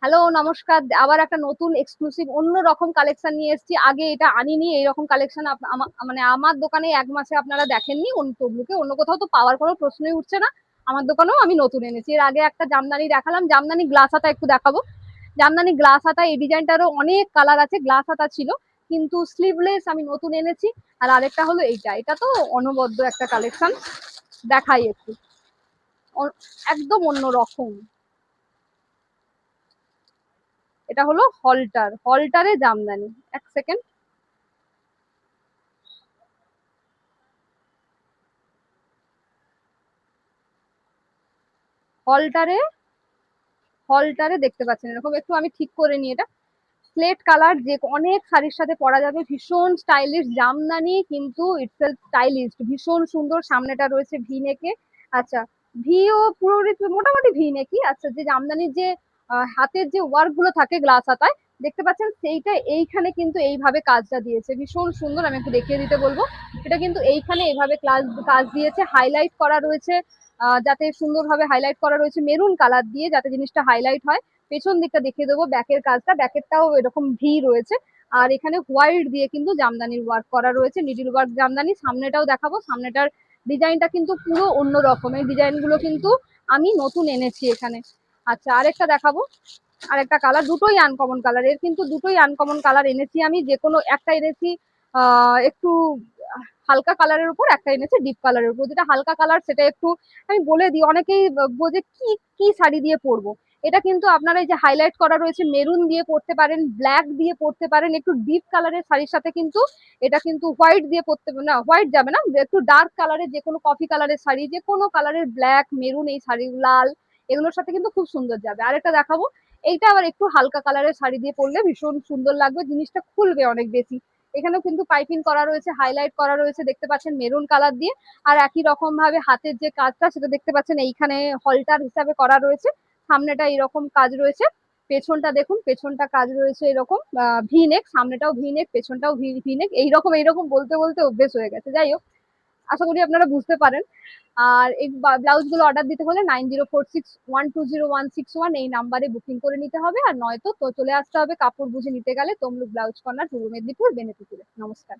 Hello, নমস্কার। আবার একটা নতুন এক্সক্লুসিভ অন্য রকম কালেকশন নিয়ে এসেছি। আগে এটা আনিনি, এইরকম কালেকশন মানে আমার দোকানে 1 মাসে আপনারা দেখেননি। তবলুকে অন্য কোথাও তো পাওয়ার কোনো প্রশ্নই উঠছে না। আমার দোকানেও আমি নতুন এনেছি। এর আগে একটা জামদানি দেখালাম, জামদানি গ্লাস হাতা একটু দেখাবো। জামদানি গ্লাস হাতা, এই ডিজাইনটারও অনেক কালার আছে। গ্লাস হাতা ছিল কিন্তু স্লিভলেস আমি নতুন এনেছি। আর আরেকটা হলো এইটা, এটা তো অনবদ্য একটা কালেকশন, দেখাই একটু। একদম অন্য রকম। এটা হলো হলটারে জামদানি। এক সেকেন্ড। হলটারে হলটারে দেখতে পাচ্ছেন এরকম, একটু আমি ঠিক করে নিই এটা। স্লেট কালার, যে অনেক শাড়ির সাথে পরা যাবে, ভীষণ স্টাইলিশ জামদানি, কিন্তু ইটসেলফ স্টাইলিশ, ভীষণ সুন্দর। সামনেটা রয়েছে ভি নেকে। আচ্ছা, ভিও পুরো মোটামুটি ভি নেকি। আচ্ছা, যে জামদানির যে হাতের যে ওয়ার্ক গুলো থাকে গ্লাস হাতায়, দেখতে পাচ্ছেন সেইটা এইখানে কিন্তু এইভাবে কাজটা দিয়েছে, ভীষণ সুন্দর। আমি একটু দেখিয়ে দিতে বলবো। এটা কিন্তু এইখানে এইভাবে কাজ দিয়েছে, হাইলাইট করা রয়েছে। যাতে সুন্দরভাবে হাইলাইট করা রয়েছে মেরুন কালার দিয়ে, যাতে জিনিসটা হাইলাইট হয়। পেছন দিকটা দেখিয়ে দেবো, ব্যাকের কাজটা, ব্যাকেরটাও এরকম ভি রয়েছে। আর এখানে হোয়াইট দিয়ে কিন্তু জামদানির ওয়ার্ক করা রয়েছে, নিডিল ওয়ার্ক জামদানি। সামনেটাও দেখাবো, সামনেটার ডিজাইনটা কিন্তু পুরো অন্য রকম। এই ডিজাইন গুলো কিন্তু আমি নতুন এনেছি এখানে। আচ্ছা, আরেকটা দেখাবো। আরেকটা কালার, দুটোই আনকমন কালার, এর কিন্তু দুটোই আনকমন কালার এনেছি আমি। যে কোনো একটা এনেছি একটু হালকা কালারের উপর, একটা এনেছে ডিপ কালারের উপর। যেটা হালকা কালার সেটা একটু আমি বলে দিই, অনেকেই বোঝে কি কি শাড়ি দিয়ে পরবো। এটা কিন্তু আপনারা এই যে হাইলাইট করা রয়েছে, মেরুন দিয়ে পরতে পারেন, ব্ল্যাক দিয়ে পরতে পারেন, একটু ডিপ কালারের শাড়ির সাথে কিন্তু এটা কিন্তু হোয়াইট দিয়ে পরতে, না হোয়াইট যাবে না, একটু ডার্ক কালারের যে কোনো কফি কালারের শাড়ি, যে কোনো কালারের ব্ল্যাক, মেরুন, এই শাড়ি, লাল, এগুলোর সাথে কিন্তু খুব সুন্দর যাবে। আরেকটা দেখাবো, এইটা আবার একটু হালকা কালারের শাড়ি দিয়ে পরলে ভীষণ সুন্দর লাগবে, জিনিসটা খুলবে অনেক বেশি। এখানেও কিন্তু পাইপিং করা রয়েছে, হাইলাইট করা রয়েছে, দেখতে পাচ্ছেন মেরুন কালার দিয়ে। আর একই রকম ভাবে হাতের যে কাজটা সেটা দেখতে পাচ্ছেন এইখানে হলটার হিসাবে করা রয়েছে। সামনেটা এরকম কাজ রয়েছে, পেছনটা দেখুন, পেছনটা কাজ রয়েছে এরকম ভি নেক, সামনেটাও ভি নেক, পেছনটাও ভি নেক। এইরকম এইরকম বলতে বলতে অভ্যেস হয়ে গেছে। যাই হোক, আশা করি আপনারা বুঝতে পারেন। আর এই ব্লাউজ গুলো অর্ডার দিতে হলে 9046120161 এই নাম্বারে বুকিং করে নিতে হবে। আর নয়তো তো চলে আসতে হবে কাপড় বুঝে নিতে গেলে তমলুক ব্লাউজ কর্নার, পূর্ব মেদিনীপুর, বেনেপুকুরে। নমস্কার।